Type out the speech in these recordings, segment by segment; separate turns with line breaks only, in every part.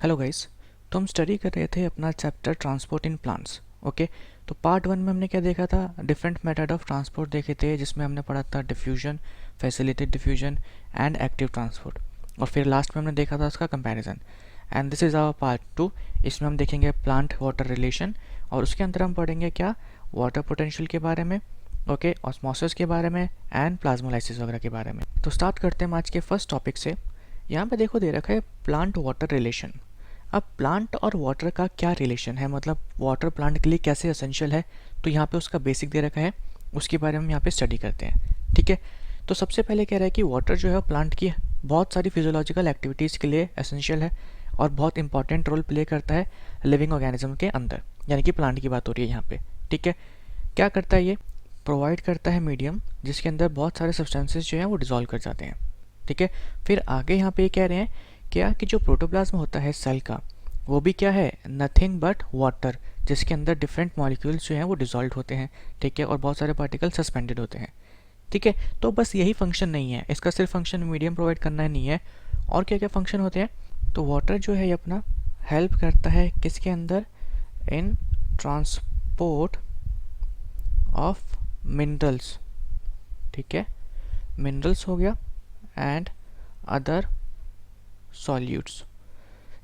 Hello guys. तो हम study कर रहे थे अपना chapter transport in plants. Okay, तो पार्ट वन में हमने क्या देखा था, डिफरेंट मेथड ऑफ ट्रांसपोर्ट देखे थे, जिसमें हमने पढ़ा था diffusion, facilitated diffusion and active transport. और फिर लास्ट में हमने देखा था उसका comparison. And this is our part two. इसमें हम देखेंगे प्लांट वाटर रिलेशन, और उसके अंदर हम पढ़ेंगे क्या, वाटर पोटेंशियल के बारे में, ओके, ऑस्मोसिस के बारे में एंड प्लाज्मोलाइसिस वगैरह के बारे में। तो स्टार्ट करते हैं आज के फर्स्ट टॉपिक से। यहाँ पे देखो दे रखा है प्लांट वाटर रिलेशन। अब प्लांट और वाटर का क्या रिलेशन है, मतलब वाटर प्लांट के लिए कैसे एसेंशियल है, तो यहाँ पे उसका बेसिक दे रखा है, उसके बारे में हम यहाँ पे स्टडी करते हैं। ठीक है, तो सबसे पहले कह रहा है कि वाटर जो है प्लांट की बहुत सारी फिजियोलॉजिकल एक्टिविटीज़ के लिए एसेंशियल है और बहुत इंपॉर्टेंट रोल प्ले करता है लिविंग ऑर्गेनिज्म के अंदर, यानी कि प्लांट की बात हो रही है यहाँ पे। ठीक है, क्या करता है ये, प्रोवाइड करता है मीडियम जिसके अंदर बहुत सारे सब्सटेंसेस जो हैं वो डिजॉल्व कर जाते हैं। ठीक है, फिर आगे यहाँ पे ये कह रहे हैं क्या कि जो प्रोटोप्लाज्म होता है सेल का, वो भी क्या है, नथिंग बट वाटर, जिसके अंदर डिफरेंट मॉलिक्यूल्स जो हैं वो डिजॉल्व होते हैं। ठीक है, और बहुत सारे पार्टिकल सस्पेंडेड होते हैं। ठीक है, तो बस यही फंक्शन नहीं है इसका, सिर्फ फंक्शन मीडियम प्रोवाइड करना नहीं है, और क्या क्या फंक्शन होते हैं। तो वाटर जो है ये अपना हेल्प करता है किसके अंदर, इन ट्रांसपोर्ट ऑफ मिनरल्स। ठीक है, मिनरल्स हो गया एंड अदर सॉल्यूट्स।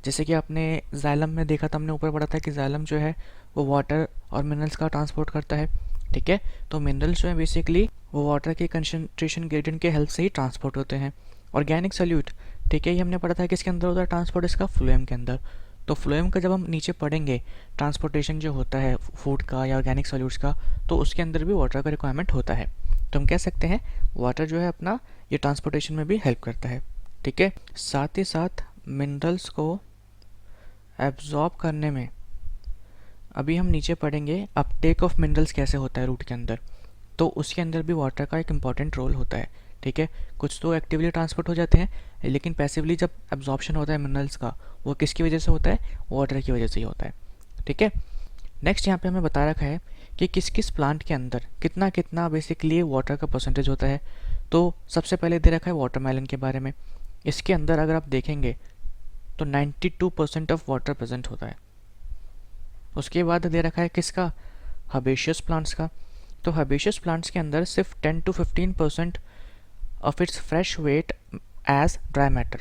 जैसे कि आपने जाइलम में देखा था, हमने ऊपर पढ़ा था कि जाइलम जो है वो वाटर और मिनरल्स का ट्रांसपोर्ट करता है। ठीक है, तो मिनरल्स जो है बेसिकली वो वाटर के कंसंट्रेशन ग्रेडियंट के हेल्प से ही ट्रांसपोर्ट होते हैं। ऑर्गेनिक सॉल्यूट, ठीक है, ये हमने पढ़ा था किसके अंदर होता है ट्रांसपोर्ट, इसका फ्लोएम के अंदर। तो फ्लोएम का जब हम नीचे पढ़ेंगे ट्रांसपोर्टेशन जो होता है फूड का या ऑर्गेनिक सॉल्यूट्स का, तो उसके अंदर भी वाटर का रिक्वायरमेंट होता है। तो हम कह सकते हैं वाटर जो है अपना ये ट्रांसपोर्टेशन में भी हेल्प करता है। ठीक है, साथ ही साथ मिनरल्स को एब्जॉर्ब करने में, अभी हम नीचे पढ़ेंगे अपटेक ऑफ मिनरल्स कैसे होता है रूट के अंदर, तो उसके अंदर भी वाटर का एक इम्पॉर्टेंट रोल होता है। ठीक है, कुछ तो एक्टिवली ट्रांसपोर्ट हो जाते हैं, लेकिन पैसिवली जब एब्जॉर्प्शन होता है मिनरल्स का, वो किसकी वजह से होता है, वाटर की वजह से ही होता है। ठीक है, नेक्स्ट यहाँ पे हमें बता रखा है कि किस किस प्लांट के अंदर कितना कितना बेसिकली वाटर का परसेंटेज होता है। तो सबसे पहले दे रखा है वाटरमेलन के बारे में। इसके अंदर अगर आप देखेंगे तो 92% ऑफ वाटर प्रेजेंट होता है। उसके बाद दे रखा है किसका, हर्बेशियस प्लांट्स का। तो हर्बेशियस प्लांट्स के अंदर सिर्फ 10 to 15% of its fresh weight as dry matter,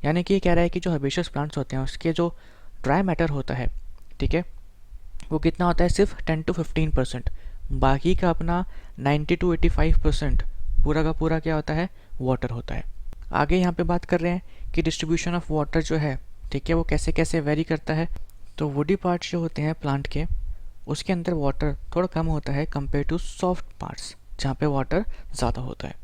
यानी कि ये कह रहा है कि जो हर्बेशियस प्लांट्स होते हैं उसके जो ड्राई मैटर होता है, ठीक है, वो कितना होता है, सिर्फ 10 to 15%। बाकी का अपना 90 to 85% पूरा का पूरा क्या होता है, वाटर होता है। आगे यहाँ पे बात कर रहे हैं कि डिस्ट्रीब्यूशन ऑफ वाटर जो है, ठीक है, वो कैसे कैसे वेरी करता है। तो वुडी पार्ट्स जो होते हैं प्लांट के, उसके अंदर वाटर थोड़ा कम होता है कंपेयर टू सॉफ्ट पार्ट्स जहाँ पे वाटर ज़्यादा होता है।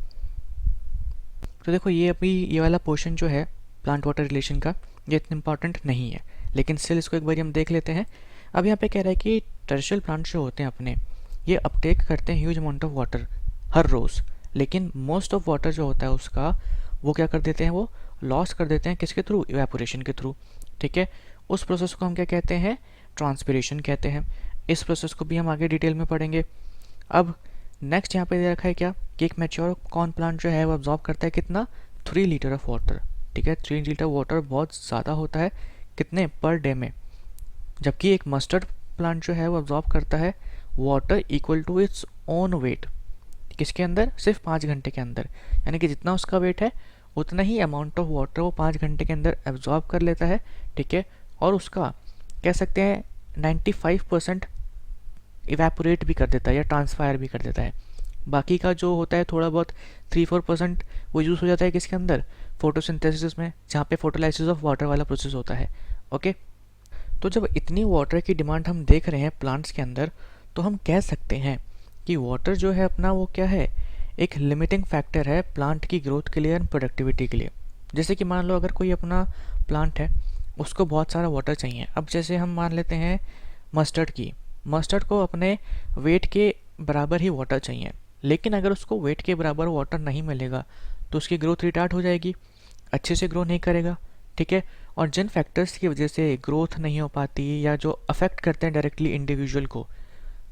तो देखो ये अभी ये वाला पोर्शन जो है प्लांट वाटर रिलेशन का, ये इतना इंपॉर्टेंट नहीं है, लेकिन स्टिल इसको एक बार हम देख लेते हैं। अब यहाँ पे कह रहा है कि टर्शियल प्लांट जो होते हैं अपने, ये अपटेक करते हैं ह्यूज अमाउंट ऑफ वाटर हर रोज़, लेकिन मोस्ट ऑफ वाटर जो होता है उसका वो क्या कर देते हैं, वो लॉस कर देते हैं किसके थ्रू, इवेपोरेशन के थ्रू। ठीक है, उस प्रोसेस को हम क्या कहते हैं, ट्रांसपिरेशन कहते हैं। इस प्रोसेस को भी हम आगे डिटेल में पढ़ेंगे। अब नेक्स्ट यहाँ पे दे रखा है क्या कि एक मैच्योर कॉर्न प्लांट जो है वो अब्जॉर्ब करता है कितना, 3 लीटर ऑफ वाटर। ठीक है, 3 लीटर वाटर बहुत ज़्यादा होता है कितने, पर डे में। जबकि एक मस्टर्ड प्लांट जो है वो अब्जॉर्ब करता है water equal to its own weight, किसके अंदर, सिर्फ 5 घंटे के अंदर। यानी कि जितना उसका वेट है उतना ही अमाउंट ऑफ वाटर वो 5 घंटे के अंदर एब्जॉर्ब कर लेता है। ठीक है, और उसका कह सकते हैं 95% इवेपोरेट भी कर देता है या ट्रांसफायर भी कर देता है। बाकी का जो होता है थोड़ा बहुत 3-4% वो यूज़ हो जाता है किसके अंदर, फोटोसिंथेसिस में, जहाँ पे फोटोलाइसिस ऑफ वाटर वाला प्रोसेस होता है। ओके, तो जब इतनी वाटर की डिमांड हम देख रहे हैं प्लांट्स के अंदर, तो हम कह सकते हैं कि वाटर जो है अपना वो क्या है, एक लिमिटिंग फैक्टर है प्लांट की ग्रोथ के लिए एंड प्रोडक्टिविटी के लिए। जैसे कि मान लो अगर कोई अपना प्लांट है, उसको बहुत सारा वाटर चाहिए। अब जैसे हम मान लेते हैं मस्टर्ड को अपने वेट के बराबर ही वाटर चाहिए, लेकिन अगर उसको वेट के बराबर वाटर नहीं मिलेगा तो उसकी ग्रोथ रिटार्ड हो जाएगी, अच्छे से ग्रो नहीं करेगा। ठीक है, और जिन फैक्टर्स की वजह से ग्रोथ नहीं हो पाती या जो अफेक्ट करते हैं डायरेक्टली इंडिविजुअल को,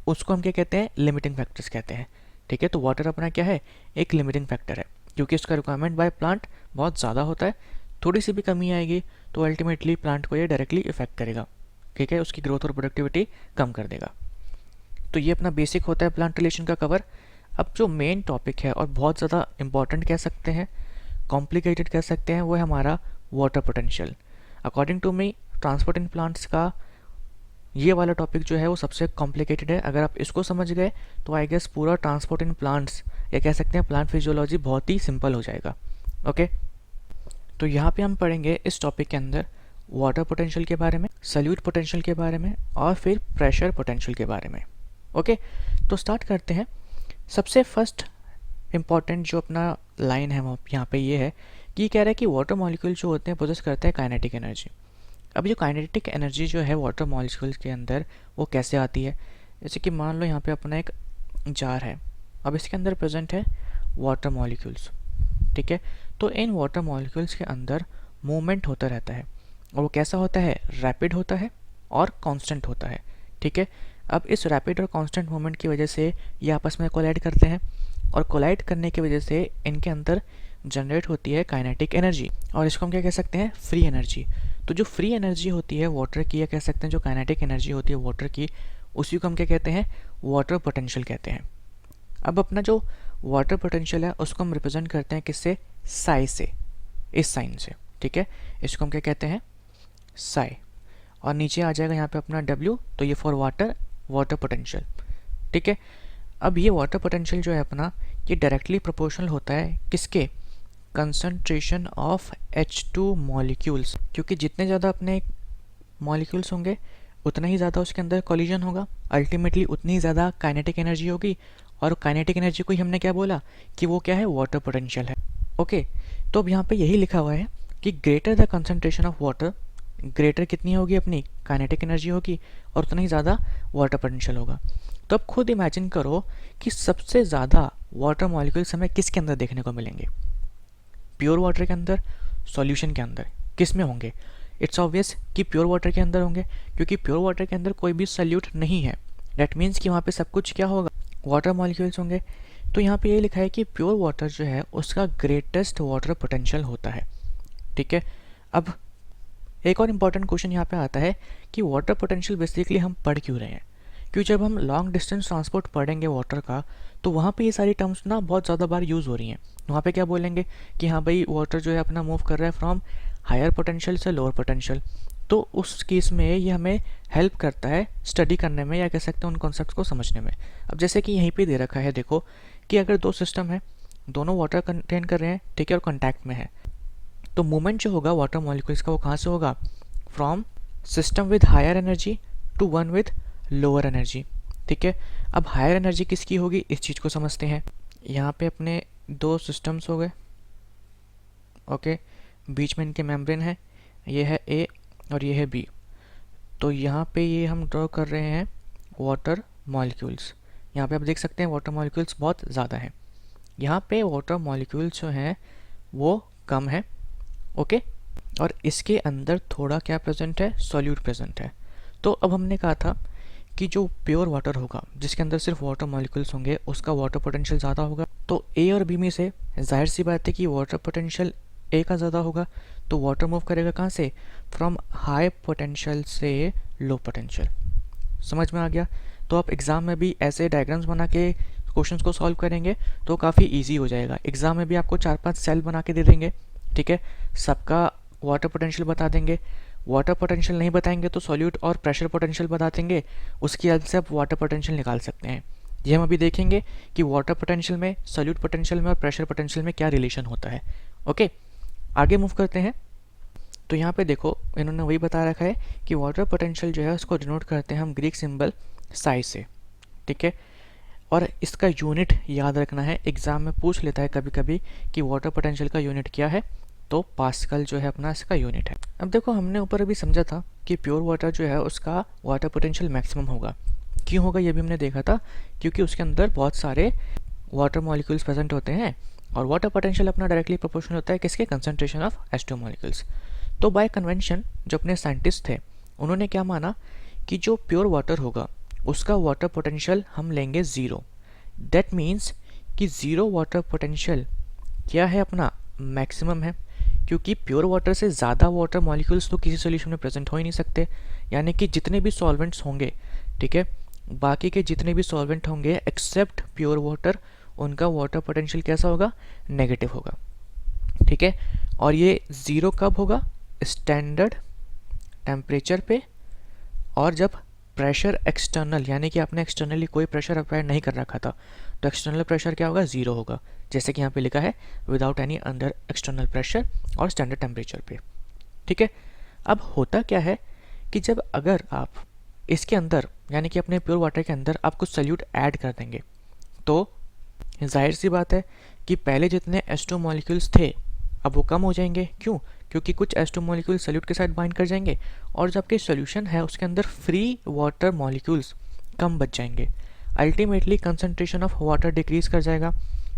उसको हम क्या कहते हैं, लिमिटिंग फैक्टर्स कहते हैं। ठीक है, तो वाटर अपना क्या है, एक लिमिटिंग फैक्टर है, क्योंकि इसका रिक्वायरमेंट बाय प्लांट बहुत ज़्यादा होता है, थोड़ी सी भी कमी आएगी तो अल्टीमेटली प्लांट को ये डायरेक्टली इफेक्ट करेगा, ठीक है, उसकी ग्रोथ और प्रोडक्टिविटी कम कर देगा। तो ये अपना बेसिक होता है प्लांट रिलेशन का कवर। अब जो मेन टॉपिक है और बहुत ज़्यादा इंपॉर्टेंट कह सकते हैं, कॉम्प्लिकेटेड कह सकते हैं, वो है हमारा water potential. According to me transport in plants का ये वाला टॉपिक जो है वो सबसे कॉम्प्लिकेटेड है। अगर आप इसको समझ गए तो आई गेस पूरा ट्रांसपोर्ट इन प्लांट्स या कह सकते हैं प्लांट फिजियोलॉजी बहुत ही सिंपल हो जाएगा। ओके, तो यहाँ पे हम पढ़ेंगे इस टॉपिक के अंदर वाटर पोटेंशियल के बारे में, सल्यूट पोटेंशियल के बारे में और फिर प्रेशर पोटेंशियल के बारे में। ओके, तो स्टार्ट करते हैं। सबसे फर्स्ट इम्पॉर्टेंट जो अपना लाइन है वो यहाँ पे ये है कि कह रहा है कि वाटर मॉलिक्यूल जो होते हैं पोजेस करते हैं काइनेटिक एनर्जी। अब जो काइनेटिक एनर्जी जो है वाटर मॉलिक्यूल्स के अंदर वो कैसे आती है, जैसे कि मान लो यहाँ पे अपना एक जार है, अब इसके अंदर प्रेजेंट है वाटर मॉलिक्यूल्स, ठीक है। तो इन वाटर मॉलिक्यूल्स के अंदर मूवमेंट होता रहता है और वो कैसा होता है, रैपिड होता है और कांस्टेंट होता है, ठीक है। अब इस रैपिड और कांस्टेंट मूवमेंट की वजह से ये आपस में कोलाइड करते हैं और कोलाइड करने की वजह से इनके अंदर जनरेट होती है काइनेटिक एनर्जी और इसको हम क्या कह सकते हैं, फ्री एनर्जी। तो जो फ्री एनर्जी होती है वाटर की, या कह सकते हैं जो काइनेटिक एनर्जी होती है वाटर की, उसी को हम क्या कहते हैं, वाटर पोटेंशियल कहते हैं। अब अपना जो वाटर पोटेंशियल है उसको हम रिप्रेजेंट करते हैं किससे, साई से, इस साइन से, ठीक है। इसको हम क्या कहते हैं, साई। और नीचे आ जाएगा यहाँ पे अपना W, तो ये फॉर वाटर, वाटर पोटेंशियल, ठीक है। अब ये वाटर पोटेंशियल जो है अपना, ये डायरेक्टली प्रोपोर्शनल होता है किसके, कंसंट्रेशन ऑफ H2 मॉलिक्यूल्स, क्योंकि जितने ज़्यादा अपने मॉलिक्यूल्स होंगे उतना ही ज़्यादा उसके अंदर कॉलिजन होगा, अल्टीमेटली उतनी ही ज़्यादा काइनेटिक एनर्जी होगी। और काइनेटिक एनर्जी को ही हमने क्या बोला कि वो क्या है, वाटर पोटेंशियल है। ओके, तो अब यहाँ पे यही लिखा हुआ है कि greater the concentration of water, greater कितनी होगी अपनी काइनेटिक एनर्जी होगी और उतना ही ज़्यादा वाटर पोटेंशियल होगा। तो अब खुद इमेजिन करो कि सबसे ज़्यादा वाटर मॉलिक्यूल्स हमें किसके अंदर देखने को मिलेंगे, प्योर वाटर के अंदर, सॉल्यूशन के अंदर, किस में होंगे, इट्स ऑब्वियस कि प्योर वाटर के अंदर होंगे, क्योंकि प्योर वाटर के अंदर कोई भी सल्यूट नहीं है। दैट मीन्स कि वहाँ पे सब कुछ क्या होगा, वाटर मॉलिक्यूल्स होंगे। तो यहाँ पे ये लिखा है कि प्योर वाटर जो है उसका ग्रेटेस्ट वाटर पोटेंशियल होता है, ठीक है। अब एक और इम्पॉर्टेंट क्वेश्चन यहाँ पे आता है कि वाटर पोटेंशियल बेसिकली हम पढ़ क्यों रहे हैं, क्योंकि जब हम लॉन्ग डिस्टेंस ट्रांसपोर्ट पढ़ेंगे वाटर का तो वहाँ पे ये सारी टर्म्स ना बहुत ज़्यादा बार यूज़ हो रही हैं। वहाँ पे क्या बोलेंगे कि हाँ भाई वाटर जो है अपना मूव कर रहा है फ्रॉम हायर पोटेंशियल से लोअर पोटेंशियल, तो उस केस में ये हमें हेल्प करता है स्टडी करने में, या कह सकते हैं उन कॉन्सेप्ट्स को समझने में। अब जैसे कि यहीं पे दे रखा है, देखो कि अगर दो सिस्टम है, दोनों वाटर कंटेन कर रहे हैं, ठीक है, और कॉन्टैक्ट में है, तो मूवमेंट जो होगा वाटर मॉलिक्यूल्स का वो कहाँ से होगा, from system with higher energy to one with lower energy, ठीक है। अब हायर एनर्जी किसकी होगी, इस चीज़ को समझते हैं। यहाँ पे अपने दो सिस्टम्स हो गए, ओके, बीच में इनके मेम्ब्रेन है, ये है A और ये है B। तो यहाँ पे ये हम ड्रॉ कर रहे हैं वाटर मॉलिक्यूल्स। यहाँ पे आप देख सकते हैं वाटर मॉलिक्यूल्स बहुत ज़्यादा हैं, यहाँ पे वाटर मॉलिक्यूल्स जो हैं वो कम है, ओके। और इसके अंदर थोड़ा क्या प्रेजेंट है, सॉल्यूट प्रेजेंट है। तो अब हमने कहा था कि जो प्योर वाटर होगा जिसके अंदर सिर्फ वाटर मॉलिक्यूल्स होंगे उसका वाटर पोटेंशियल ज़्यादा होगा। तो A और B में से जाहिर सी बात है कि वाटर पोटेंशियल A का ज़्यादा होगा, तो वाटर मूव करेगा कहाँ से, फ्रॉम हाई पोटेंशियल से लो पोटेंशियल। समझ में आ गया। तो आप एग्ज़ाम में भी ऐसे डायग्राम्स बना के क्वेश्चंस को सॉल्व करेंगे तो काफ़ी इजी हो जाएगा। एग्ज़ाम में भी आपको 4-5 सेल बना के दे देंगे, ठीक है, सबका वाटर पोटेंशियल बता देंगे। वाटर पोटेंशियल नहीं बताएंगे तो सॉल्यूट और प्रेशर पोटेंशियल बता देंगे, उसकी हेल्प से आप वाटर पोटेंशियल निकाल सकते हैं। ये हम अभी देखेंगे कि वाटर पोटेंशियल में, सॉल्यूट पोटेंशियल में और प्रेशर पोटेंशियल में क्या रिलेशन होता है। ओके, आगे मूव करते हैं। तो यहाँ पे देखो इन्होंने वही बता रखा है कि वाटर पोटेंशियल जो है उसको डिनोट करते हैं हम ग्रीक सिंबल साई से, ठीक है। और इसका यूनिट याद रखना है, एग्जाम में पूछ लेता है कभी कभी कि वाटर पोटेंशियल का यूनिट क्या है, तो पास्कल जो है अपना इसका यूनिट है। अब देखो हमने ऊपर अभी समझा था कि प्योर वाटर जो है उसका वाटर पोटेंशियल मैक्सिमम होगा। क्यों होगा ये भी हमने देखा था, क्योंकि उसके अंदर बहुत सारे वाटर मॉलिक्यूल्स प्रेजेंट होते हैं और वाटर पोटेंशियल अपना डायरेक्टली प्रोपोर्शनल होता है किसके, कंसंट्रेशन ऑफ H2 मॉलिक्यूल्स। तो बाय कन्वेंशन जो अपने साइंटिस्ट थे उन्होंने क्या माना कि जो प्योर वाटर होगा उसका वाटर पोटेंशियल हम लेंगे 0। दैट मीन्स कि 0 वाटर पोटेंशियल क्या है अपना, मैक्सिमम है। क्योंकि प्योर वाटर से ज़्यादा वाटर मॉलिक्यूल्स तो किसी सोल्यूशन में प्रेजेंट हो ही नहीं सकते, यानी कि जितने भी सॉल्वेंट्स होंगे, ठीक है, बाकी के जितने भी सॉल्वेंट होंगे एक्सेप्ट प्योर वाटर, उनका वाटर पोटेंशियल कैसा होगा, नेगेटिव होगा, ठीक है। और ये ज़ीरो कब होगा, स्टैंडर्ड टेम्परेचर पे, और जब प्रेशर एक्सटर्नल, यानी कि आपने एक्सटर्नली कोई प्रेशर अप्लाई नहीं कर रखा था, तो एक्सटर्नल प्रेशर क्या होगा, ज़ीरो होगा, जैसे कि यहाँ पे लिखा है without any under external pressure और स्टैंडर्ड टेम्परेचर पे, ठीक है। अब होता क्या है कि जब अगर आप इसके अंदर, यानी कि अपने प्योर वाटर के अंदर आप कुछ सल्यूट ऐड कर देंगे, तो जाहिर सी बात है कि पहले जितने H2 मॉलिक्यूल्स थे अब वो कम हो जाएंगे। क्यों? क्योंकि कुछ H2 मॉलिक्यूल सल्यूट के साथ बाइंड कर जाएंगे और जो आपके सॉल्यूशन है उसके अंदर फ्री वाटर मॉलिक्यूल्स कम बच जाएंगे। Ultimately concentration of water decrease कर जाएगा,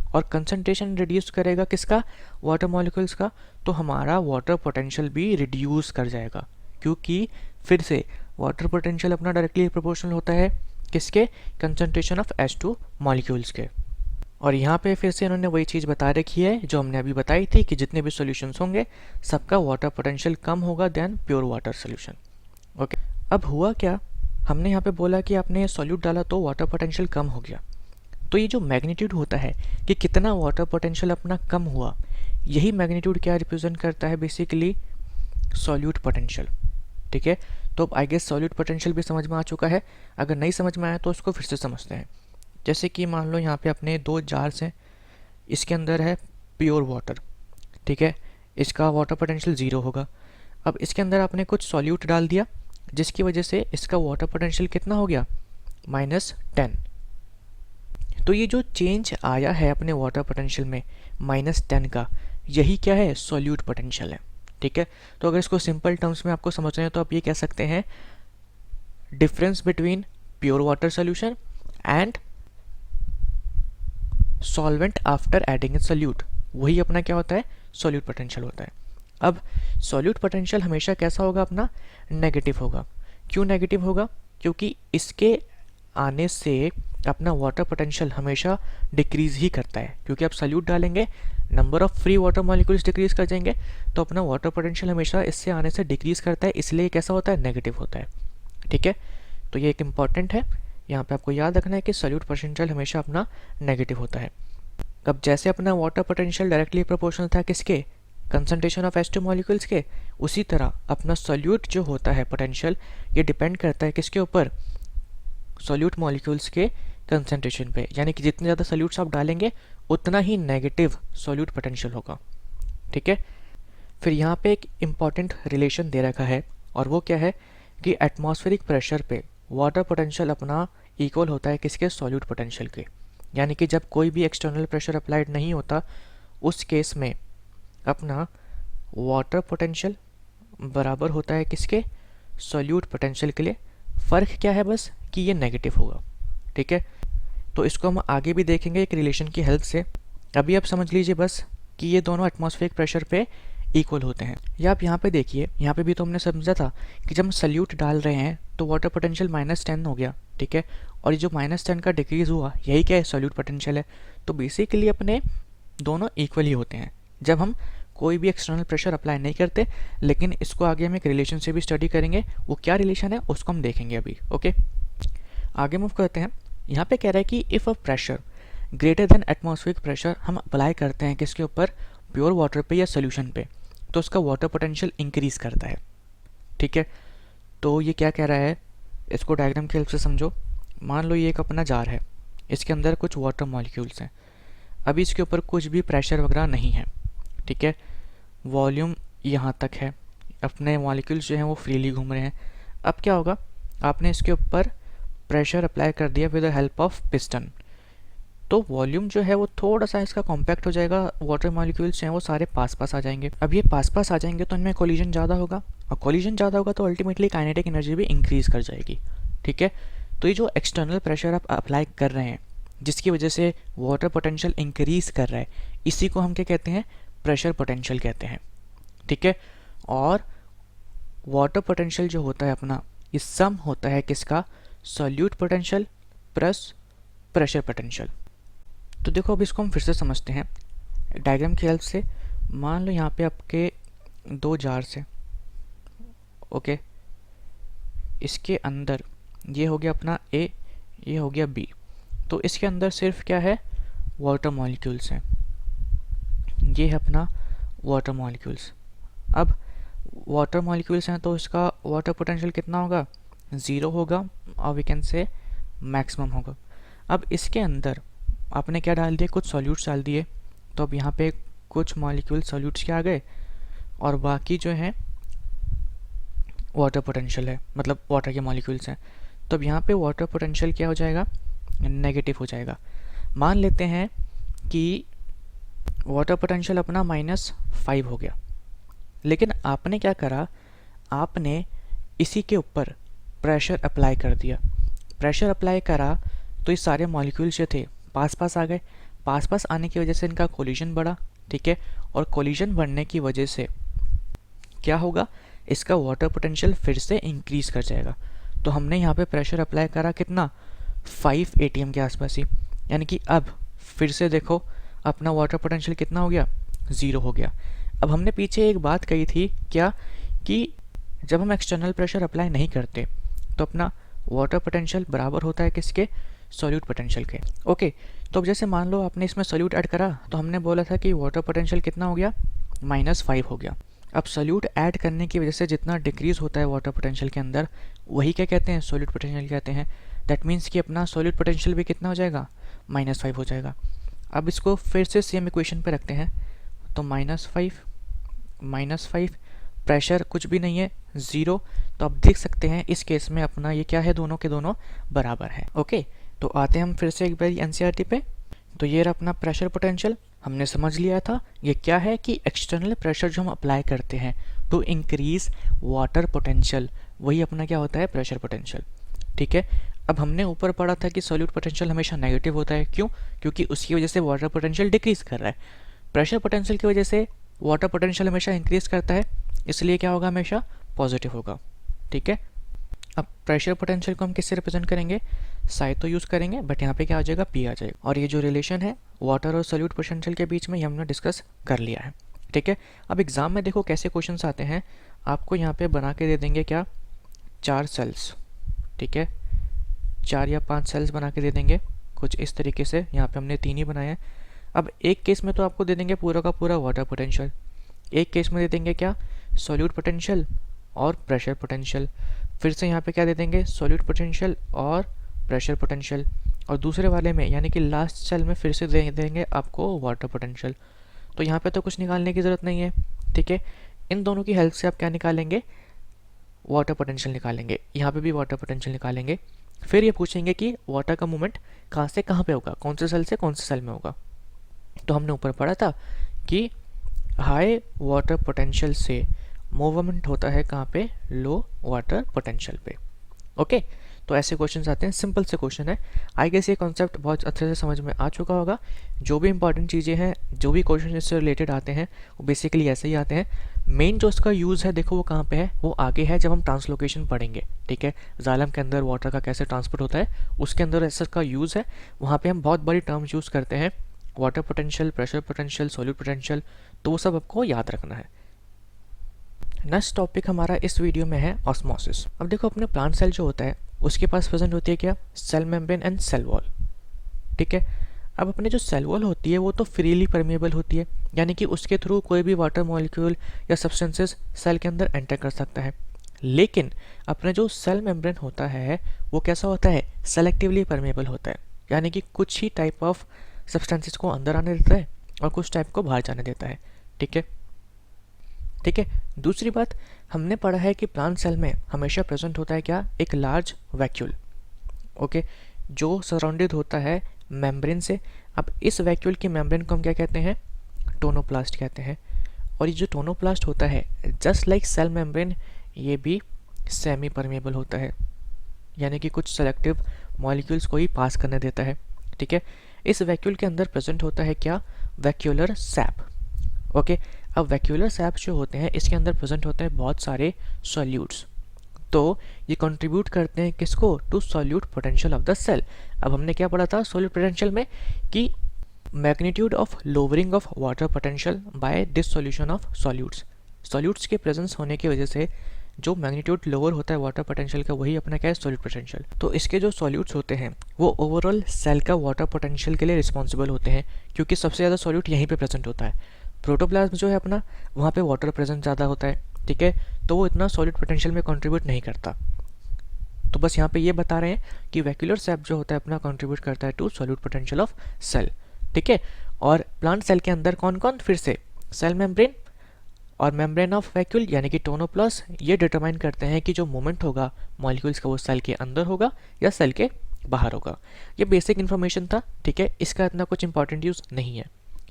और कंसंट्रेशन रिड्यूस करेगा किसका, वाटर मॉलिक्यूल्स का, तो हमारा वाटर पोटेंशियल भी रिड्यूस कर जाएगा, क्योंकि फिर से वाटर पोटेंशियल अपना डायरेक्टली प्रोपोर्शनल होता है किसके, कंसंट्रेशन ऑफ H2 मॉलिक्यूल्स के। और यहाँ पे फिर से इन्होंने वही चीज़ बता रखी है जो हमने अभी बताई थी कि जितने भी सॉल्यूशंस होंगे सबका वाटर पोटेंशियल कम होगा then pure water solution. Okay, अब हुआ क्या, हमने यहाँ पे बोला कि आपने सॉल्यूट डाला तो वाटर पोटेंशियल कम हो गया, तो ये जो मैग्नीट्यूड होता है कि कितना वाटर पोटेंशियल अपना कम हुआ, यही मैग्नीट्यूड क्या रिप्रेजेंट करता है, बेसिकली सॉल्यूट पोटेंशियल, ठीक है। तो आई गेस सॉल्यूट पोटेंशियल भी समझ में आ चुका है, अगर नहीं समझ में आया तो उसको फिर से समझते हैं। जैसे कि मान लो यहाँ पे अपने दो जार्स हैं, इसके अंदर है प्योर वाटर, ठीक है, इसका वाटर पोटेंशियल ज़ीरो होगा। अब इसके अंदर आपने कुछ सॉल्यूट डाल दिया जिसकी वजह से इसका वाटर पोटेंशियल कितना हो गया, -10। तो ये जो चेंज आया है अपने वाटर पोटेंशियल में -10 का, यही क्या है, सॉल्यूट पोटेंशियल है, ठीक है। तो अगर इसको सिंपल टर्म्स में आपको समझना है तो आप ये कह सकते हैं difference between pure water solution and solvent after adding A solute, वही अपना क्या होता है, सॉल्यूट पोटेंशियल होता है। अब सॉल्यूट पोटेंशियल हमेशा कैसा होगा, अपना नेगेटिव होगा। क्यों नेगेटिव होगा, क्योंकि इसके आने से अपना वाटर पोटेंशियल हमेशा डिक्रीज ही करता है, क्योंकि आप सॉल्यूट डालेंगे number of free water molecules decrease कर जाएंगे, तो अपना वाटर पोटेंशियल हमेशा इससे आने से डिक्रीज करता है, इसलिए कैसा होता है, नेगेटिव होता है, ठीक है। तो ये एक इम्पॉर्टेंट है, यहाँ पे आपको याद रखना है कि सॉल्यूट पोटेंशियल हमेशा अपना नेगेटिव होता है। अब जैसे अपना वाटर पोटेंशियल डायरेक्टली प्रोपोर्शनल था किसके, कंसंट्रेशन ऑफ H2 मॉलिक्यूल्स के, उसी तरह अपना सॉल्यूट जो होता है पोटेंशियल, ये डिपेंड करता है किसके ऊपर, सॉल्यूट मॉलिक्यूल्स के कंसंट्रेशन पे, यानी कि जितने ज़्यादा सॉल्यूट्स आप डालेंगे उतना ही नेगेटिव सॉल्यूट पोटेंशियल होगा, ठीक है। फिर यहाँ पे एक इम्पॉर्टेंट रिलेशन दे रखा है, और वो क्या है कि एटमॉस्फेरिक प्रेशर पे वाटर पोटेंशियल अपना इक्वल होता है किसके, सॉल्यूट पोटेंशियल के, यानी कि जब कोई भी एक्सटर्नल प्रेशर अप्लाइड नहीं होता उस केस में अपना वाटर पोटेंशियल बराबर होता है किसके, सॉल्यूट पोटेंशियल के लिए। फ़र्क क्या है बस कि ये नेगेटिव होगा, ठीक है। तो इसको हम आगे भी देखेंगे एक रिलेशन की हेल्प से। अभी आप समझ लीजिए बस कि ये दोनों एटमॉस्फेरिक प्रेशर पे इक्वल होते हैं। या आप यहाँ पे देखिए, यहाँ पे भी तो हमने समझा था कि जब हम सल्यूट डाल रहे हैं तो वाटर पोटेंशियल -10 हो गया, ठीक है, और ये जो -10 का डिक्रीज़ हुआ यही क्या है, सॉल्यूट पोटेंशियल है। तो बेसिकली अपने दोनों इक्वल ही होते हैं जब हम कोई भी एक्सटर्नल प्रेशर अप्लाई नहीं करते, लेकिन इसको आगे हम एक रिलेशन से भी स्टडी करेंगे, वो क्या रिलेशन है उसको हम देखेंगे अभी। ओके, आगे मूव करते हैं। यहाँ पे कह रहा है कि if a pressure greater than atmospheric pressure हम अप्लाई करते हैं किसके ऊपर, प्योर वाटर पे या सोल्यूशन पे, तो उसका वाटर पोटेंशियल इंक्रीज़ करता है, ठीक है। तो ये क्या कह रहा है, इसको डायग्राम की हेल्प से समझो। मान लो ये एक अपना जार है, इसके अंदर कुछ वाटर मॉलिक्यूल्स हैं, अभी इसके ऊपर कुछ भी प्रेशर वगैरह नहीं है, ठीक है, वॉल्यूम यहाँ तक है, अपने मॉलिक्यूल्स जो हैं वो फ्रीली घूम रहे हैं। अब क्या होगा, आपने इसके ऊपर प्रेशर अप्लाई कर दिया with the help of piston, तो वॉल्यूम जो है वो थोड़ा सा इसका कॉम्पैक्ट हो जाएगा, वाटर मॉलिक्यूल्स हैं वो सारे पास पास आ जाएंगे। अब ये पास पास आ जाएंगे तो इनमें कोलिजन ज़्यादा होगा, और कोलिजन ज़्यादा होगा तो अल्टीमेटली काइनेटिक एनर्जी भी इंक्रीज़ कर जाएगी, ठीक है। तो ये जो एक्सटर्नल प्रेशर आप अप्लाई कर रहे हैं जिसकी वजह से वाटर पोटेंशियल इंक्रीज़ कर रहा है, इसी को हम क्या कहते हैं, प्रेशर पोटेंशियल कहते हैं, ठीक है। और वाटर पोटेंशियल जो होता है अपना, ये सम होता है किसका, solute potential plus pressure potential. तो देखो अब इसको हम फिर से समझते हैं डायग्राम की हेल्प से। मान लो यहाँ पे आपके 2 जार से, ओके। इसके अंदर ये हो गया अपना ए, ये हो गया बी। तो इसके अंदर सिर्फ क्या है, वाटर मॉलिक्यूल्स हैं। ये है अपना वाटर मॉलिक्यूल्स। अब वाटर मॉलिक्यूल्स हैं तो इसका वाटर पोटेंशियल कितना होगा, 0 होगा, और वी कैन से मैक्सिमम होगा। अब इसके अंदर आपने क्या डाल दिया, कुछ सॉल्यूट्स डाल दिए, तो अब यहाँ पे कुछ मॉलिक्यूल सॉल्यूट्स के आ गए और बाकी जो हैं वाटर पोटेंशियल है, मतलब वाटर के मॉलिक्यूल्स हैं। तो अब यहाँ पे वाटर पोटेंशियल क्या हो जाएगा, नेगेटिव हो जाएगा। मान लेते हैं कि वाटर पोटेंशियल अपना -5 हो गया, लेकिन आपने क्या करा, आपने इसी के ऊपर प्रेशर अप्लाई कर दिया। प्रेशर अप्लाई करा तो ये सारे मॉलिक्यूल्स जो थे पास पास आ गए। पास पास आने की वजह से इनका कोलिजन बढ़ा, ठीक है। और कोलिजन बढ़ने की वजह से क्या होगा, इसका वाटर पोटेंशियल फिर से इंक्रीज कर जाएगा। तो हमने यहाँ पे प्रेशर अप्लाई करा कितना, 5 ATM के आसपास ही, यानी कि अब फिर से देखो अपना वाटर पोटेंशियल कितना हो गया, 0 हो गया। अब हमने पीछे एक बात कही थी क्या, कि जब हम एक्सटर्नल प्रेशर अप्लाई नहीं करते तो अपना वाटर पोटेंशियल बराबर होता है किसके, सॉल्यूट पोटेंशियल के, ओके। तो अब जैसे मान लो आपने इसमें सॉल्यूट ऐड करा, तो हमने बोला था कि वाटर पोटेंशियल कितना हो गया, -5 हो गया। अब सॉल्यूट ऐड करने की वजह से जितना डिक्रीज होता है वाटर पोटेंशियल के अंदर, वही क्या कहते हैं, सॉल्यूट पोटेंशियल कहते हैं। दैट मीन्स कि अपना सॉल्यूट पोटेंशियल भी कितना हो जाएगा, -5 हो जाएगा। अब इसको फिर से सेम इक्वेशन पे रखते हैं, तो -5 प्रेशर कुछ भी नहीं है, 0। तो आप देख सकते हैं इस केस में अपना ये क्या है, दोनों के दोनों बराबर है, ओके। तो आते हैं हम फिर से एक बार एनसीईआरटी पे। तो ये रहा अपना प्रेशर पोटेंशियल, हमने समझ लिया था ये क्या है, कि एक्सटर्नल प्रेशर जो हम अप्लाई करते हैं टू इंक्रीज वाटर पोटेंशियल, वही अपना क्या होता है, प्रेशर पोटेंशियल, ठीक है। अब हमने ऊपर पढ़ा था कि सॉल्यूट पोटेंशियल हमेशा नेगेटिव होता है, क्यों, क्योंकि उसकी वजह से वाटर पोटेंशियल डिक्रीज कर रहा है। प्रेशर पोटेंशियल की वजह से वाटर पोटेंशियल हमेशा इंक्रीज करता है, इसलिए क्या होगा, हमेशा पॉजिटिव होगा, ठीक है। अब प्रेशर पोटेंशियल को हम किससे रिप्रेजेंट करेंगे, साई तो यूज़ करेंगे, बट यहाँ पे क्या आ जाएगा, पी आ जाएगा। और ये जो रिलेशन है वाटर और सॉल्यूट पोटेंशियल के बीच में, ये हमने डिस्कस कर लिया है, ठीक है। अब एग्जाम में देखो कैसे क्वेश्चंस आते हैं, आपको यहाँ पे बना के दे देंगे क्या, 4 सेल्स, ठीक है, 4 या 5 सेल्स बना के दे देंगे कुछ इस तरीके से। यहाँ पे हमने 3 ही बनाए हैं। अब एक केस में तो आपको दे देंगे पूरा का पूरा वाटर पोटेंशियल, एक केस में दे देंगे क्या, सॉल्यूट पोटेंशियल और प्रेशर पोटेंशियल। फिर से यहाँ पे क्या दे देंगे, सॉल्यूट पोटेंशियल और प्रेशर पोटेंशियल। और दूसरे वाले में यानी कि लास्ट सेल में फिर से दे देंगे आपको वाटर पोटेंशियल। तो यहाँ पे तो कुछ निकालने की ज़रूरत नहीं है, ठीक है। इन दोनों की हेल्प से आप क्या निकालेंगे, वाटर पोटेंशियल निकालेंगे। यहाँ पे भी वाटर पोटेंशियल निकालेंगे। फिर ये पूछेंगे कि वाटर का मूवमेंट कहाँ से कहाँ पे होगा, कौन से सेल से कौन से सेल में होगा। तो हमने ऊपर पढ़ा था कि हाई वाटर पोटेंशियल से मूवमेंट होता है कहाँ पे, लो वाटर पोटेंशियल पे, ओके। तो ऐसे क्वेश्चन आते हैं, सिंपल से क्वेश्चन है। आई गेस ये कॉन्सेप्ट बहुत अच्छे से समझ में आ चुका होगा। जो भी इंपॉर्टेंट चीज़ें हैं, जो भी क्वेश्चन इससे रिलेटेड आते हैं, वो बेसिकली ऐसे ही आते हैं। मेन जो उसका यूज़ है देखो वो कहाँ पे है, वो आगे है जब हम ट्रांसलोकेशन पढ़ेंगे, ठीक है। जाइलम के अंदर वाटर का कैसे ट्रांसपोर्ट होता है, उसके अंदर ऐसा का यूज़ है। वहाँ पर हम बहुत बड़ी टर्म्स यूज़ करते हैं, water potential, pressure potential, solute potential, तो वो सब आपको याद रखना है। नेक्स्ट टॉपिक हमारा इस वीडियो में है ऑस्मोसिस। अब देखो अपने प्लांट सेल जो होता है उसके पास प्रेजेंट होती है क्या, cell membrane and cell wall, ठीक है। अब अपने जो सेल वॉल होती है वो तो फ्रीली परमेबल होती है, यानी कि उसके थ्रू कोई भी वाटर मॉलिक्यूल या सब्सटेंसेस सेल के अंदर एंटर कर सकता है। लेकिन अपने जो सेल मेम्ब्रेन होता है वो कैसा होता है, सेलेक्टिवली परमेबल होता है, यानी कि कुछ ही टाइप ऑफ सब्सटेंसेस को अंदर आने देता है और कुछ टाइप को बाहर जाने देता है, ठीक है, ठीक है। दूसरी बात हमने पढ़ा है कि प्लांट सेल में हमेशा प्रेजेंट होता है क्या, एक लार्ज वैक्यूल, ओके, जो सराउंडेड होता है मेम्ब्रेन से। अब इस वैक्यूल की मेम्ब्रेन को हम क्या कहते हैं, टोनोप्लास्ट कहते हैं। और ये जो टोनोप्लास्ट होता है जस्ट लाइक सेल मेम्ब्रेन, ये भी सेमी परमेबल होता है, यानी कि कुछ सेलेक्टिव मॉलिक्यूल्स को ही पास करने देता है, ठीक है। इस वैक्यूल के अंदर प्रेजेंट होता है क्या, वैक्यूलर सैप, ओके। अब वैक्यूलर सैप जो होते हैं इसके अंदर प्रेजेंट होते हैं बहुत सारे सॉल्यूट्स, तो ये कंट्रीब्यूट करते हैं किसको, to solute potential of the cell. अब हमने क्या पढ़ा था सॉल्यूट पोटेंशियल में, कि magnitude of lowering of water potential by dissolution of solutes, solutes के प्रेजेंस होने की वजह से जो मैग्नीट्यूड लोअर होता है वाटर पोटेंशियल का, वही अपना क्या है, सॉल्यूट पोटेंशियल। तो इसके जो सॉल्यूट्स होते हैं वो ओवरऑल सेल का वाटर पोटेंशियल के लिए रिस्पॉन्सिबल होते हैं, क्योंकि सबसे ज़्यादा सॉल्यूट यहीं पे प्रेजेंट होता है। प्रोटोप्लाज्म जो है अपना, वहाँ पे वाटर प्रेजेंट ज़्यादा होता है, ठीक है, तो वो इतना सॉल्यूट पोटेंशियल में कंट्रीब्यूट नहीं करता। तो बस यहाँ पे ये बता रहे हैं कि वैक्यूलर सेप जो होता है अपना कंट्रीब्यूट करता है to solute potential of cell, ठीक है। और प्लांट सेल के अंदर कौन कौन, फिर से सेल मेम्ब्रेन और मेम्ब्रेन ऑफ वैक्यूल यानी कि टोनोप्लास्ट, ये डिटरमाइन करते हैं कि जो मूवमेंट होगा मॉलिक्यूल्स का वो सेल के अंदर होगा या सेल के बाहर होगा। ये बेसिक इन्फॉर्मेशन था, ठीक है, इसका इतना कुछ इंपॉर्टेंट यूज़ नहीं है।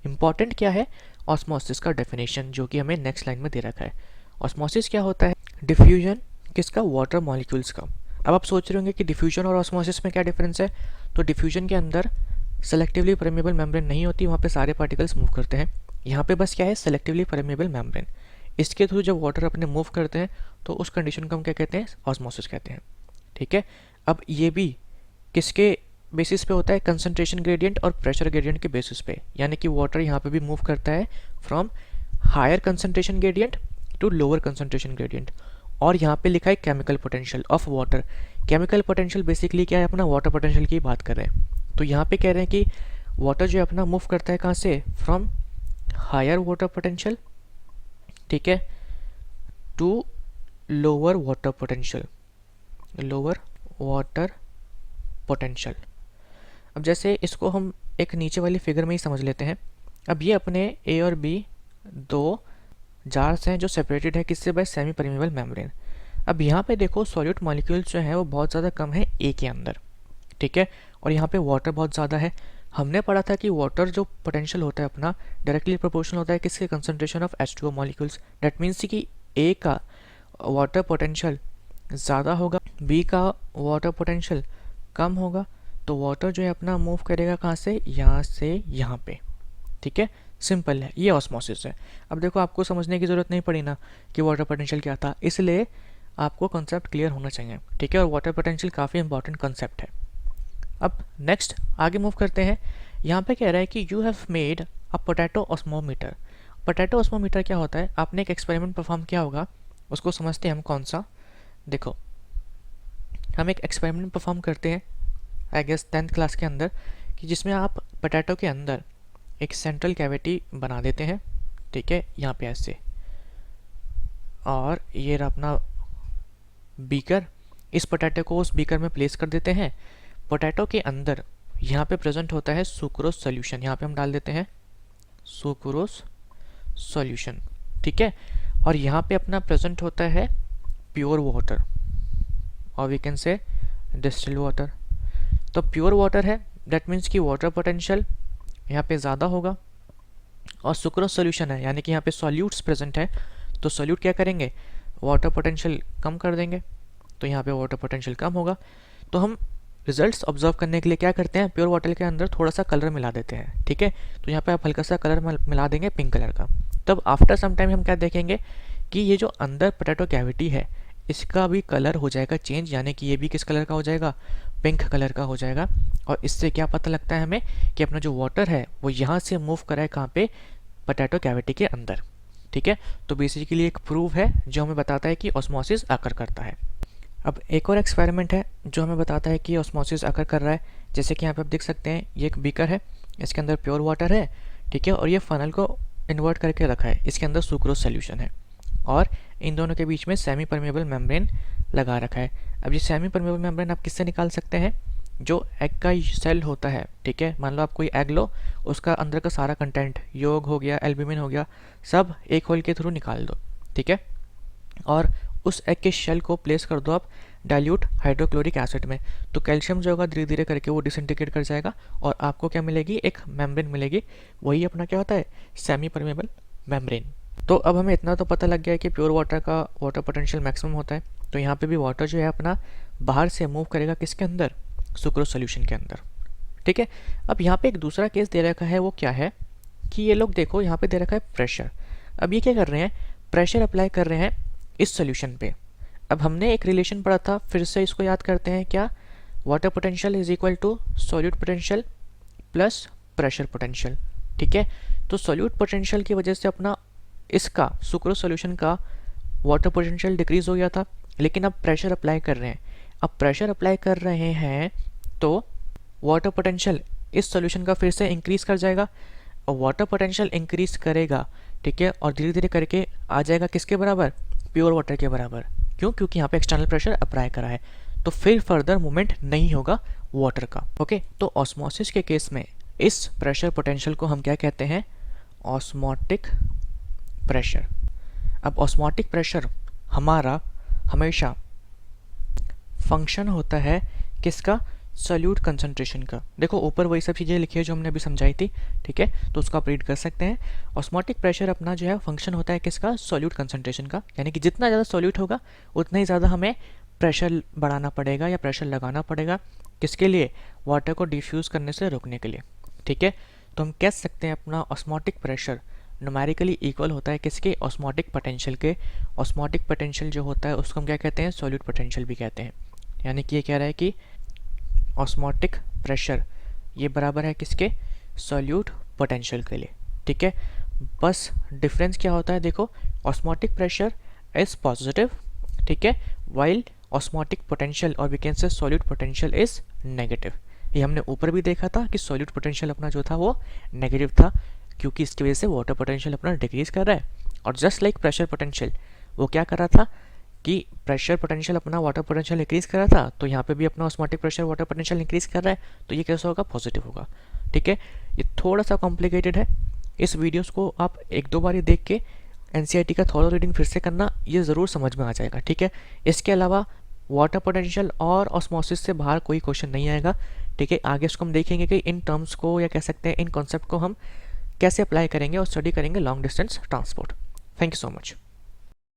इंपॉर्टेंट क्या है, ऑस्मोसिस का डेफिनेशन, जो कि हमें नेक्स्ट लाइन में दे रखा है। ऑस्मोसिस क्या होता है, डिफ्यूजन किसका, वाटर मॉलिक्यूल्स का। अब आप सोच रहे होंगे कि डिफ्यूजन और ऑस्मोसिस में क्या डिफरेंस है। तो डिफ्यूजन के अंदर सेलेक्टिवली परमेबल मेम्ब्रेन नहीं होती, वहाँ पे सारे पार्टिकल्स मूव करते हैं। यहाँ पे बस क्या है, सेलेक्टिवली परमेबल मेम्ब्रेन। इसके थ्रू जब वाटर अपने मूव करते हैं तो उस कंडीशन को हम क्या कहते हैं, ऑस्मोसिस कहते हैं, ठीक है। अब ये भी किसके बेसिस पे होता है, कंसंट्रेशन ग्रेडियंट और प्रेशर ग्रेडियंट के बेसिस पे, यानी कि वाटर यहाँ पे भी मूव करता है from higher concentration gradient to lower concentration gradient. और यहाँ पे लिखा है chemical potential of water. Chemical potential basically क्या है, अपना वाटर पोटेंशियल की बात कर रहे हैं। तो यहाँ पे कह रहे हैं कि वाटर जो है अपना मूव करता है कहाँ से, फ्रॉम हायर वाटर पोटेंशियल, ठीक है, to lower water potential, lower water potential. अब जैसे इसको हम एक नीचे वाली फिगर में ही समझ लेते हैं। अब ये अपने ए और बी दो जार्स हैं जो सेपरेटेड है किससे, बाय सेमी परमेबल मेम्ब्रेन। अब यहाँ पे देखो सॉल्यूट मॉलिक्यूल्स जो हैं वो बहुत ज़्यादा कम है ए के अंदर, ठीक है, और यहाँ पे वाटर बहुत ज़्यादा है। हमने पढ़ा था कि वाटर जो पोटेंशियल होता है अपना डायरेक्टली प्रोपोर्शनल होता है किसके, concentration of H2O molecules. That means कि ए का वाटर पोटेंशियल ज़्यादा होगा, बी का वाटर पोटेंशियल कम होगा, तो वाटर जो है अपना मूव करेगा कहाँ से, यहाँ से यहाँ पे, ठीक है, सिंपल है, ये ऑस्मोसिस है। अब देखो आपको समझने की ज़रूरत नहीं पड़ी ना कि वाटर पोटेंशियल क्या था, इसलिए आपको कॉन्सेप्ट क्लियर होना चाहिए, ठीक है, और वाटर पोटेंशियल काफ़ी इंपॉर्टेंट कॉन्सेप्ट है। अब नेक्स्ट आगे मूव करते हैं। यहाँ पे कह रहा है कि you have made a potato osmometer. Potato osmometer क्या होता है, आपने एक एक्सपेरिमेंट परफॉर्म किया होगा, उसको समझते हैं हम कौन सा। देखो हम एक एक्सपेरिमेंट परफॉर्म करते हैं आई गेस 10th क्लास के अंदर, कि जिसमें आप पोटैटो के अंदर एक सेंट्रल कैविटी बना देते हैं, ठीक है, यहाँ पे ऐसे, और ये रहा अपना बीकर। इस पोटैटो को उस बीकर में प्लेस कर देते हैं। पोटैटो के अंदर यहाँ पे प्रेजेंट होता है सुक्रोज सॉल्यूशन, यहाँ पे हम डाल देते हैं सुक्रोज सॉल्यूशन, ठीक है, और यहाँ पे अपना प्रेजेंट होता है प्योर वाटर, और we can say distilled water. तो प्योर वाटर है, दैट मीन्स कि वाटर पोटेंशियल यहाँ पे ज़्यादा होगा, और सुक्रोज सॉल्यूशन है यानी कि यहाँ पे सॉल्यूट्स प्रेजेंट है, तो सॉल्यूट क्या करेंगे, वाटर पोटेंशियल कम कर देंगे, तो यहाँ पे वाटर पोटेंशियल कम होगा। तो हम रिजल्ट्स ऑब्जर्व करने के लिए क्या करते हैं, प्योर वाटर के अंदर थोड़ा सा कलर मिला देते हैं, ठीक है, तो यहाँ पे आप हल्का सा कलर मिला देंगे पिंक कलर का। तब आफ्टर सम टाइम हम क्या देखेंगे कि ये जो अंदर पोटैटो कैविटी है इसका भी कलर हो जाएगा चेंज, यानी कि ये भी किस कलर का हो जाएगा, पिंक कलर का हो जाएगा। और इससे क्या पता लगता है हमें कि अपना जो वाटर है वो यहाँ से मूव करा है कहाँ पे, पोटैटो कैविटी के अंदर, ठीक है। तो बेसिकली एक प्रूफ है जो हमें बताता है कि ऑस्मोसिस आकर करता है। अब एक और एक्सपेरिमेंट है जो हमें बताता है कि ऑस्मोसिस आकर कर रहा है। जैसे कि यहाँ पे आप देख सकते हैं ये एक बीकर है, इसके अंदर प्योर वाटर है, ठीक है, और ये फनल को इन्वर्ट करके रखा है, इसके अंदर सुक्रोज सॉल्यूशन है, और इन दोनों के बीच में सेमी परमेबल मेम्ब्रेन लगा रखा है। अब ये सेमी परमेबल मेम्ब्रेन आप किससे निकाल सकते हैं, जो एग का सेल होता है, ठीक है, मान लो आप कोई एग लो, उसका अंदर का सारा कंटेंट योग हो गया, एल्ब्यूमिन हो गया, सब एक होल के थ्रू निकाल दो, ठीक है, और उस एग के शेल को प्लेस कर दो आप डाइल्यूट हाइड्रोक्लोरिक एसिड में, तो कैल्शियम जो होगा धीरे धीरे करके वो डिसइंटीग्रेट कर जाएगा और आपको क्या मिलेगी, एक मेम्ब्रेन मिलेगी, वही अपना क्या होता है, सेमी परमेबल मेम्ब्रेन। तो अब हमें इतना तो पता लग गया है कि प्योर वाटर का वाटर पोटेंशियल मैक्सिमम होता है, तो यहाँ पे भी वाटर जो है अपना बाहर से मूव करेगा किसके अंदर, सुक्रोज सॉल्यूशन के अंदर, ठीक है। अब यहाँ पे एक दूसरा केस दे रखा है, वो क्या है कि ये लोग देखो यहाँ पे दे रखा है प्रेशर। अब ये क्या कर रहे हैं, प्रेशर अप्लाई कर रहे हैं इस सॉल्यूशन पे। अब हमने एक रिलेशन पढ़ा था, फिर से इसको याद करते हैं, क्या, water potential is equal to solute potential plus pressure potential, ठीक है। तो सॉल्यूट पोटेंशियल की वजह से अपना इसका सुक्रोज सॉल्यूशन का वाटर पोटेंशियल डिक्रीज हो गया था, लेकिन अब प्रेशर अप्लाई कर रहे हैं। अब प्रेशर अप्लाई कर रहे हैं तो वाटर पोटेंशियल इस सॉल्यूशन का फिर से इंक्रीज कर जाएगा, और वाटर पोटेंशियल इंक्रीज करेगा, ठीक है, और धीरे धीरे करके आ जाएगा किसके बराबर, प्योर वाटर के बराबर। क्यों? क्योंकि यहाँ पे एक्सटर्नल प्रेशर अप्लाई करा है, तो फिर फर्दर मूवमेंट नहीं होगा वाटर का। ओके, तो ऑस्मोसिस के केस में इस प्रेशर पोटेंशियल को हम क्या कहते हैं, ऑस्मोटिक प्रेशर। अब ऑस्मोटिक प्रेशर हमारा हमेशा फंक्शन होता है किसका, सॉल्यूट कंसंट्रेशन का। देखो ऊपर वही सब चीज़ें लिखी है जो हमने अभी समझाई थी, ठीक है, तो उसको आप रीड कर सकते हैं। ऑस्मोटिक प्रेशर अपना जो है फंक्शन होता है किसका, सॉल्यूट कंसंट्रेशन का, यानी कि जितना ज़्यादा सॉल्यूट होगा उतना ही ज़्यादा हमें प्रेशर बढ़ाना पड़ेगा या प्रेशर लगाना पड़ेगा, किसके लिए, वाटर को डिफ्यूज़ करने से रोकने के लिए, ठीक है। तो हम कह सकते हैं अपना ऑस्मोटिक प्रेशर न्यूमेरिकली इक्वल होता है किसके, ऑस्मोटिक पोटेंशियल के। ऑस्मोटिक पोटेंशियल जो होता है उसको हम क्या कहते हैं, सॉल्यूट पोटेंशियल भी कहते हैं। यानी कि ये कह रहा है कि ऑस्मोटिक प्रेशर ये बराबर है किसके, सॉल्यूट पोटेंशियल के लिए, ठीक है। बस डिफरेंस क्या होता है, देखो ऑस्मोटिक प्रेशर इज पॉजिटिव, ठीक है, वाइल ऑस्मोटिक पोटेंशियल और we can say solute potential is negative. ये हमने ऊपर भी देखा था कि सॉल्यूट पोटेंशियल अपना जो था वो नेगेटिव था, क्योंकि इसकी वजह से वाटर पोटेंशियल अपना डिक्रीज कर रहा है। और जस्ट लाइक प्रेशर पोटेंशियल वो क्या कर रहा था कि प्रेशर पोटेंशियल अपना वाटर पोटेंशियल इंक्रीज कर रहा था, तो यहाँ पे भी अपना osmotic pressure water potential increase कर रहा है, तो ये कैसा होगा, पॉजिटिव होगा, ठीक है। ये थोड़ा सा कॉम्प्लिकेटेड है, इस वीडियोस को आप एक दो बार ही देख के एनसीईआरटी का थोड़ा रीडिंग फिर से करना, ये ज़रूर समझ में आ जाएगा, ठीक है। इसके अलावा वाटर पोटेंशियल और ऑस्मोसिस से बाहर कोई क्वेश्चन नहीं आएगा, ठीक है। आगे इसको हम देखेंगे कि इन टर्म्स को या कह सकते हैं इन कॉन्सेप्ट को हम कैसे अप्लाई करेंगे और स्टडी करेंगे long distance transport. Thank you so much.